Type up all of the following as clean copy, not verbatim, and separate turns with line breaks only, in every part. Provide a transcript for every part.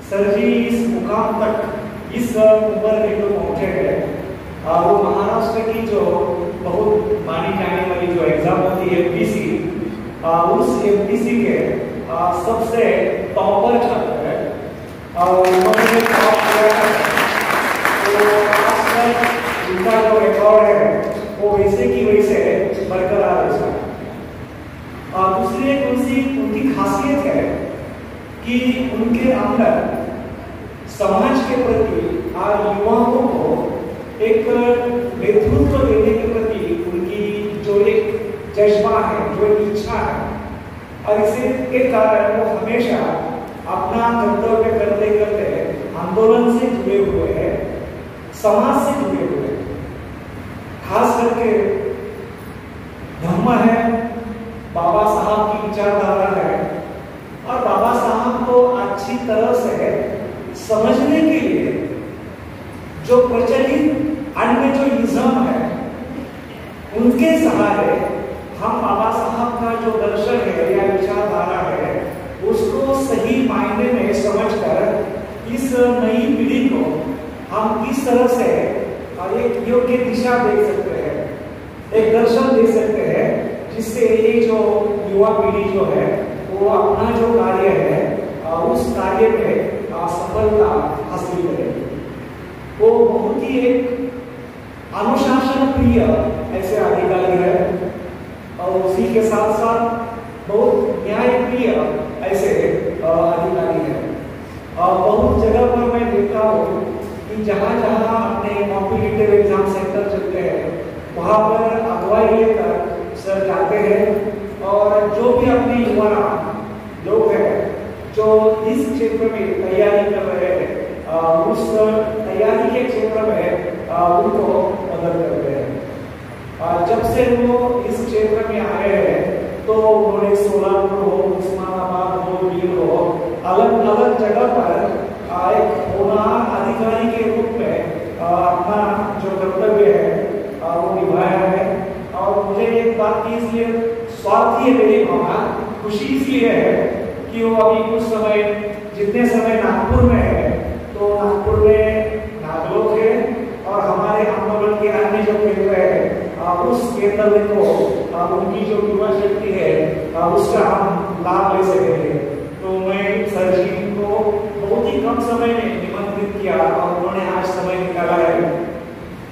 Sir जी इस मुकाम तक, इस उम्र में जो पहुंचे हैं, वो महाराष्ट्र की जो बहुत मानी जाने वाली जो एग्जाम होती है एमपीसी, उस एमपीसी के सबसे टॉपर छात्र है और उन्होंने टॉप किया है। तो आजकल उनका जो रिकॉर्ड है वो वैसे की वैसे बरकरार है। दूसरी एक उनकी खासियत है कि उनके अंदर समाज के प्रति युवाओं को एक नेतृत्व देने के प्रति उनकी जो एक जज्बा है, जो एक इच्छा है, और इसी के कारण वो हमेशा अपना कर्तव्य करते करते आंदोलन से जुड़े हुए हैं, समाज से जुड़े हुए हैं। खास करके धम्म है, बाबा साहब की विचारधारा है, और बाबा साहब को अच्छी तरह से समझने के लिए जो प्रचलित अन्य जो इज़्म है उनके सहारे हम बाबा साहब का जो दर्शन है या विचारधारा है उसको सही मायने में समझकर इस नई पीढ़ी को हम किस तरह से एक योग्य दिशा दे सकते हैं, एक दर्शन दे सकते हैं, जिससे ये जो युवा पीढ़ी जो है वो अपना जो कार्य है उस कार्य में सफलता हासिल करेगी। वो बहुत ही एक अनुशासन प्रिय ऐसे अधिकारी है और उसी के साथ साथ बहुत न्याय प्रिय ऐसे अधिकारी है। और बहुत जगह पर मैं देखता हूँ कि जहाँ जहाँ अपने कॉम्पिटिटिव एग्जाम सेंटर चलते हैं वहाँ पर अगुवाई लेकर सर जाते हैं और जो भी अपने युवा लोग हैं जो इस क्षेत्र में तैयारी कर रहे हैं उस तैयारी के क्षेत्र में उनको मदद करते हैं। जब से वो इस क्षेत्र में आए हैं तो उन्होंने सोलापुर हो, उस्मानाबाद हो, वीर हो, अलग अलग जगह पर एक होनहार अधिकारी के रूप में अपना जो कर्तव्य है वो निभाया है। और मुझे एक बात की इसलिए स्वार्थ ही मेरी भावना, खुशी इसलिए है कि वो अभी कुछ समय, जितने समय नागपुर में है, तो नागपुर में नागलोक है और हमारे आंदोलन के अन्य जो केंद्र है उस केंद्र को उनकी जो युवा शक्ति है उसका हम लाभ ले सकेंगे। तो मैं सर जी को बहुत ही कम समय में निमंत्रित किया और उन्होंने आज समय निकाला है,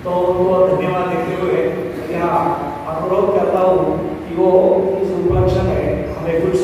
तो उनको धन्यवाद देते हुए यहाँ अनुरोध करता हूँ कि वो इस उपलक्ष्य में हमें कुछ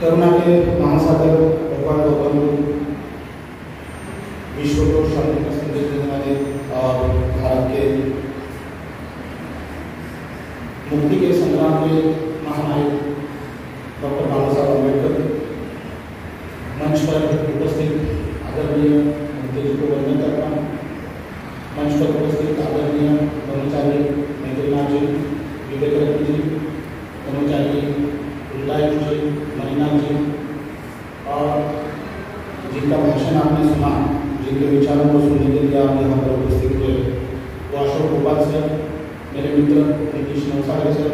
करुणा के महासागर भगवान गौतम विश्व को शांति का संदेश देने वाले और भारत के मुक्ति के संग्राम के महानायक डॉक्टर बाबा साहब अम्बेडकर मंच पर उपस्थित आदरणीय मंत्री जी को वंदन करता हूँ। मंच पर उपस्थित आदरणीय कर्मचारी मैत्रीनाथ जी, विवेक रत्न जी, कर्मचारी उल्लायक जी, मणिनाथ जी, और जिनका भाषण आपने सुना, जिनके विचारों को सुनने के लिए आप यहाँ पर उपस्थित हुए, वो अशोक गोपाल सर, मेरे मित्र नीतीश नौसागर सर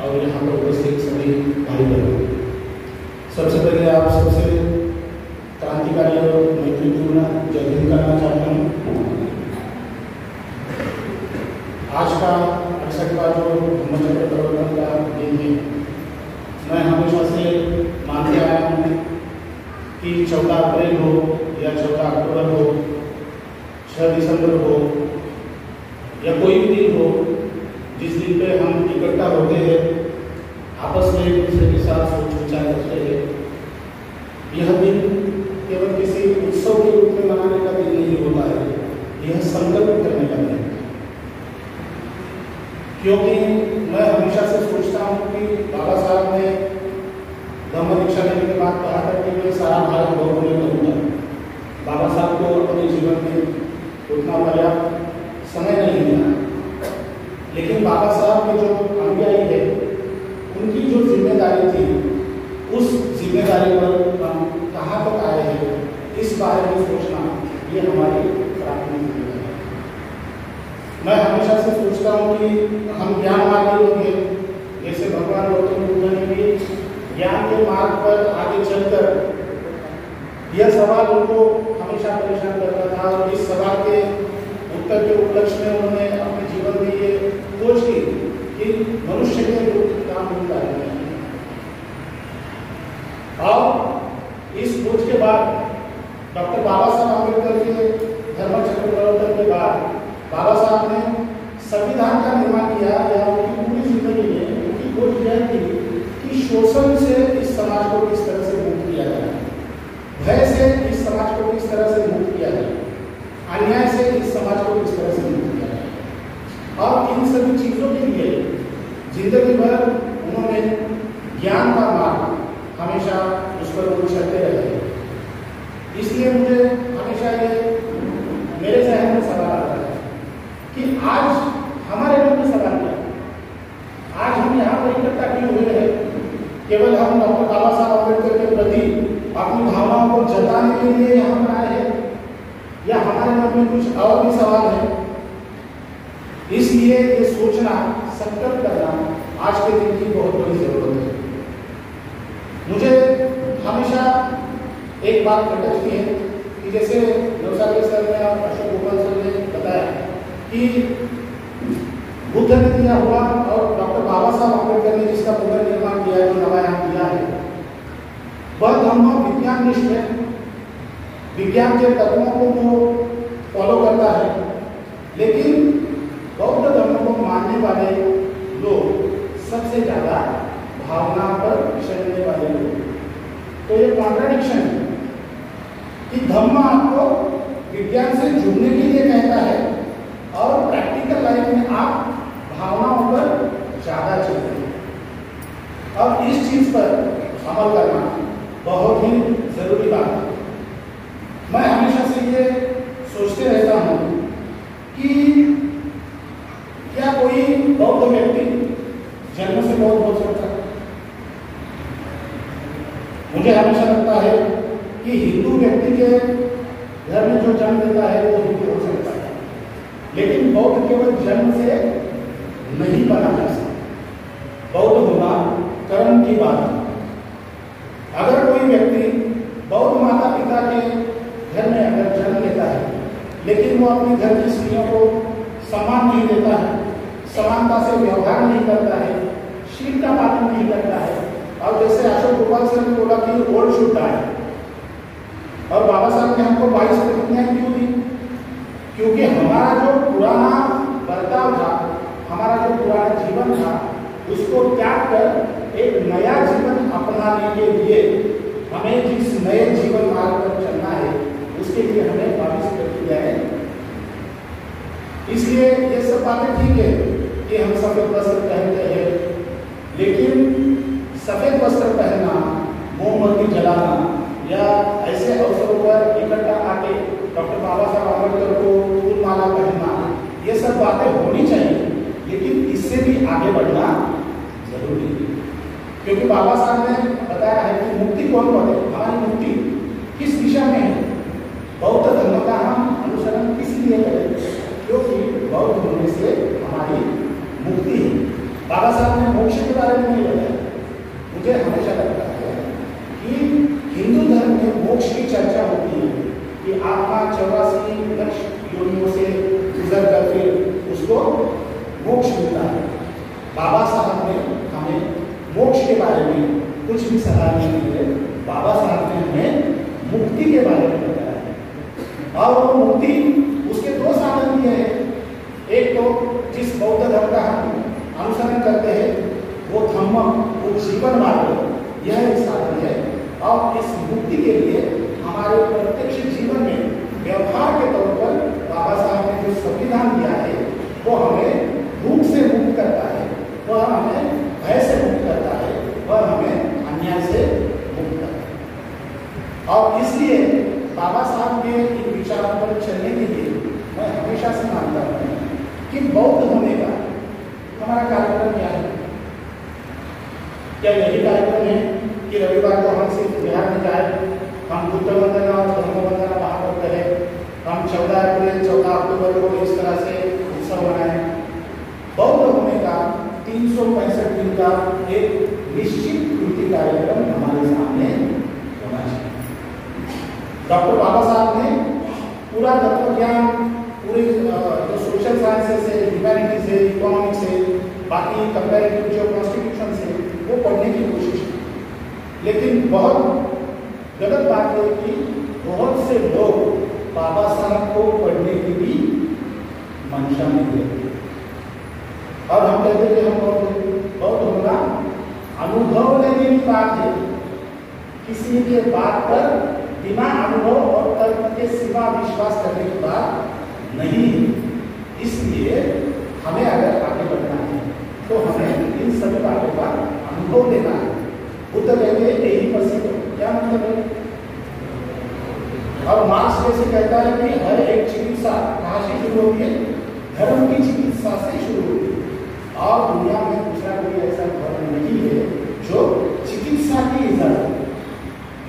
और यहाँ पर उपस्थित सभी भाई बहनों, सबसे पहले आप सबसे क्रांतिकारी और मैत्रीपूर्ण जय हिंद करना चाहता हूँ। आज का 68वां जो धम्मचक्र प्रवर्तन का दिन है, मैं हमेशा से मानते आया हूँ कि 14 अप्रैल हो या 14 अक्टूबर हो, 6 दिसंबर हो या कोई भी दिन हो, जिस दिन पे हम इकट्ठा होते हैं, आपस में एक दूसरे के साथ सोच विचार करते हैं, यह दिन केवल किसी उत्सव के रूप में मनाने का दिन नहीं होता है, यह संकल्प करने का दिन है। क्योंकि मैं हमेशा से सोचता हूँ कि बाबा साहब ने धम्म दीक्षा लेने के बाद कहा था कि मैं सारा भारत गौरव में करूँगा। बाबा साहब को अपने जीवन में उतना पर्याप्त समय नहीं मिला, लेकिन बाबा साहब के जो अनुयायी है उनकी जो जिम्मेदारी थी, उस जिम्मेदारी पर हम कहाँ तक आए हैं, इस बारे में सोचना ये हमारी प्राथमिक जिम्मेदारी है। मैं हमेशा से सोचता हूँ कि हम ज्ञानवादी लोग हैं, जैसे भगवान गौतम बुद्ध ने भी ज्ञान के मार्ग पर आगे चलकर यह सवाल उनको हमेशा परेशान करता था, और इस सवाल के उत्तर के उपलक्ष्य में उन्होंने अपने जीवन में ये खोज की कि मनुष्य के रूप काम मिलता है। और इस खोज के बाद डॉक्टर बाबा साहब अम्बेडकर के धर्म चक्र प्रवर्तन के बाद बाबा साहब ने संविधान का निर्माण किया, या उनकी पूरी जिंदगी में उनकी खोज यह थी कि शोषण से इस समाज को किस तरह से मुक्त किया जाए, भय से इस समाज को किस तरह से मुक्त किया जाए, अन्याय से इस समाज को किस तरह से मुक्त किया जाए। और इन सभी चीजों के लिए जिंदगी भर उन्होंने ज्ञान का मार्ग हमेशा उस पर वो चलते रहे। इसलिए मुझे हमेशा ये मेरे जहन में सवाल आता है कि आज हमारे मन में सवाल क्या है, आज हम यहाँ पर इकट्ठा क्यों हुए हैं? केवल हम डॉक्टर बाबा साहब अम्बेडकर के प्रति अपनी भावनाओं को जताने के लिए यहाँ पर आए हैं, या हमारे मन में कुछ और भी सवाल है? इसलिए ये सोचना, संकल्प करना आज के दिन की बहुत बड़ी जरूरत है। मुझे हमेशा एक बात खटकती है कि जैसे नौसारी सर ने और अशोक गोपाल सर ने बताया कि बुद्ध ने दिया हुआ और डॉक्टर बाबा साहब अम्बेडकर ने जिसका पुनर्निर्माण किया है, जो नवायान किया है, वह धर्म विज्ञाननिष्ठ है, विज्ञान के तत्वों को वो फॉलो करता है। लेकिन बौद्ध धर्म को मानने वाले लोग सबसे ज्यादा भावना पर चलने वाले लोग। तो ये कॉन्ट्राडिक्शन है कि धर्म आपको विज्ञान से जुड़ने के लिए कहता है और प्रैक्टिकल लाइफ में आप भावनाओं पर ज्यादा चलते हैं। और इस चीज पर अमल करना बहुत ही जरूरी बात है। मैं हमेशा से ये सोचते रहता हूँ कि क्या कोई बौद्ध व्यक्ति जन्म से बौद्ध हो सकता है? मुझे हमेशा लगता है कि हिंदू व्यक्ति के घर में जो जन्म लेता है वो हिंदू हो सकता है, लेकिन बौद्ध केवल जन्म से नहीं बना जा सकता। बौद्ध होना कर्म की बात है। अगर कोई व्यक्ति बौद्ध माता पिता के घर में अगर जन्म लेता है, लेकिन वो अपने घर की स्त्रियों को सम्मान नहीं देता है, समानता से व्यवहार नहीं करता है, शील का पालन नहीं करता है, और जैसे अशोक गोपाल सर ने बोला कि ओल्ड शुड डाई, और बाबा साहब ने हमको 22 प्रतिज्ञाएं क्यों दी? क्योंकि हमारा जो पुराना बर्ताव था, हमारा जो पुराना जीवन था, उसको त्याग कर एक नया जीवन अपनाने के लिए हमें जिस नए जीवन मार्ग पर चलना है, उसके लिए हमें 22 प्रतिज्ञाएं। इसलिए ये सब बातें ठीक है कि हम सफेद वस्त्र पहनते हैं, लेकिन सफेद वस्त्र पहनना, मोमबत्ती जलाना या ऐसे अवसरों पर इकट्ठा आके डॉक्टर बाबा साहब अम्बेडकर को फूल माला पहनना, ये सब बातें होनी चाहिए, लेकिन इससे भी आगे बढ़ना जरूरी है। क्योंकि बाबा साहब ने बताया है कि मुक्ति कौन है, हमारी मुक्ति किस दिशा में है। बौद्ध धर्म का हम अनुसरण किस लिए करें? क्योंकि बौद्ध होने से हमारी मुक्ति है। बाबा साहब ने मोक्ष के बारे में नहीं बताया। मुझे हमेशा लगता है कि हिंदू धर्म में मोक्ष की चर्चा होती है कि आत्मा 84 लक्ष योनियों से गुजर कर फिर उसको मोक्ष मिलता है। बाबा साहब ने हमें मोक्ष के बारे में कुछ भी सलाह नहीं दी है। बाबा साहब ने हमें मुक्ति के बारे में बताया है, और वो मुक्ति उसके दो साधन दिए हैं। एक तो जिस बौद्ध धर्म का हम अनुसरण करते हैं वो धम्म, वो जीवन मार्ग, यह एक साधन है। और इस मुक्ति के लिए हमारे प्रत्यक्ष जीवन में व्यवहार के तौर पर बाबा साहब ने जो संविधान दिया है वो हमें भूख से मुक्त करता है, वह हमें भय से मुक्त करता है, वह हमें अन्याय से मुक्त करता है। और इसलिए बाबा साहब के इन विचारों पर चलने के लिए मैं हमेशा से मानता हूँ कि बौद्ध होने का हमारा कार्यक्रम क्या है? क्या यही कार्यक्रम है कि रविवार को हम सिर्फ बिहार में जाए, हम बुद्ध वंदना और धर्म वंदना वहाँ करते हैं, हम 14 अप्रैल 14 अक्टूबर को इस तरह से उत्सव मनाएं। बौद्ध होने का 365 दिन का एक निश्चित कृति कार्यक्रम हमारे सामने होना चाहिए। डॉक्टर बाबा साहब ने पूरा तत्व ज्ञान, पूरे जो सोशल साइंसेस है, ह्यूमैनिटीज है, इकोनॉमिक्स है, बाकी कंपैरेटिव जो कॉन्स्टिट्यूशन है, वो पढ़ने की कोशिश की। लेकिन बहुत गलत बात है कि बहुत से लोग बाबा साहब को पढ़ने की भी मंशा नहीं देते और हम कहते हैं कि हम बहुत होना अनुभव लेने की बात है। किसी के बात पर बिना अनुभव और तर्क के सिवा विश्वास करने की बात नहीं है। इसलिए हमें अगर आगे बढ़ना है तो हमें इन सभी बातों का अनुभव लेना है। बुद्ध कहते हैं यही प्रसिद्ध, क्या मतलब है? और मार्क्स जैसे कहता है कि हर एक चिकित्सा कहाँ से शुरू होती है? धर्म की चिकित्सा से शुरू होती है। और दुनिया में दूसरा कोई ऐसा धर्म नहीं है जो चिकित्सा की इजाजत है।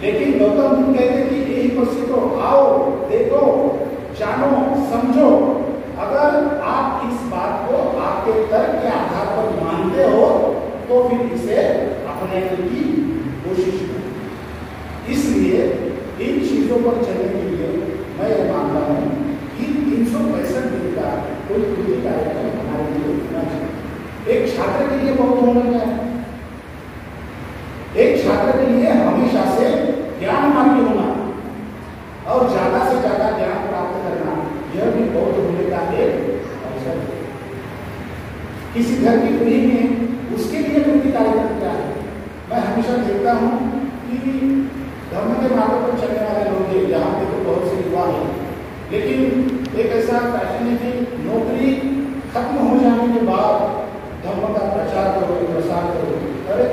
लेकिन गौतम बुद्ध कहते हैं कि यही प्रसिद्ध हो, आओ देखो जानो समझो। अगर आप इस बात को आपके तर्क के आधार पर मानते हो तो फिर इसे अपनाने की कोशिश करें। इसलिए इन चीजों पर चलने के लिए मैं यह मानता हूँ कि 365 दिन का कोई कृति कार्यक्रम हमारे लिए होना चाहिए। एक छात्र के लिए बहुत होना चाहिए। एक छात्र के लिए हमेशा से ज्ञानमार्गी होना और ज्यादा से ज्यादा ज्ञान प्राप्त करना, यह भी बौद्ध होने का एक अवसर है। किसी घर की पीढ़ी में उसके लिए कृति कार्यक्रम क्या है? मैं हमेशा देखता हूँ कि धर्म के मार्ग पर चलने वाले लोग हैं, यहाँ पे तो बहुत से युवा हैं, लेकिन एक ऐसा फैशन है कि नौकरी खत्म हो जाने के बाद धर्म का प्रचार करोगे, प्रसार करोगे। अरे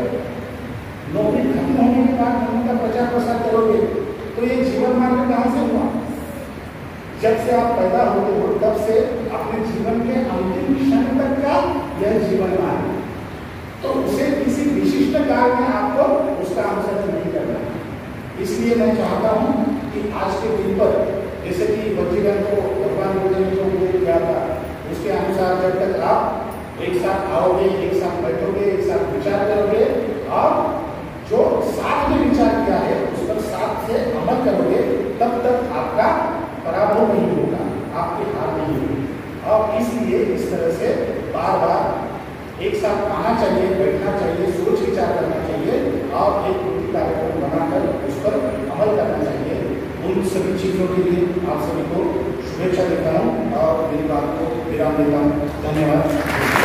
नौकरी खत्म होने के बाद धर्म का प्रचार प्रसार करोगे तो ये जीवन मार्ग कहाँ से हुआ? जब से आप पैदा होते हो तब से अपने जीवन के अंतिम क्षण तक का यह जीवन मार्ग, तो उसे किसी विशिष्ट काल में आपको उसका अनुसरण नहीं करना। इसलिए मैं चाहता हूँ कि आज के दिन पर जैसे कि वजीरन को भगवान बुद्ध ने जो उपदेश किया था उसके अनुसार जब तक आप एक साथ आओगे, एक साथ बैठोगे, एक साथ विचार करोगे और जो साथ में विचार किया है उस पर साथ से अमल करोगे, तब तक आपका पराभव नहीं होगा, आपकी हार नहीं होगी। और इसलिए इस तरह से बार बार एक साथ आना चाहिए, बैठना चाहिए, सोच विचार करना चाहिए और एक कृति कार्यक्रम बनाकर उस पर अमल करना चाहिए। उन सभी चीजों के लिए आप सभी को शुभेच्छा देता हूँ और मेरी बात को विराम देता हूँ। धन्यवाद।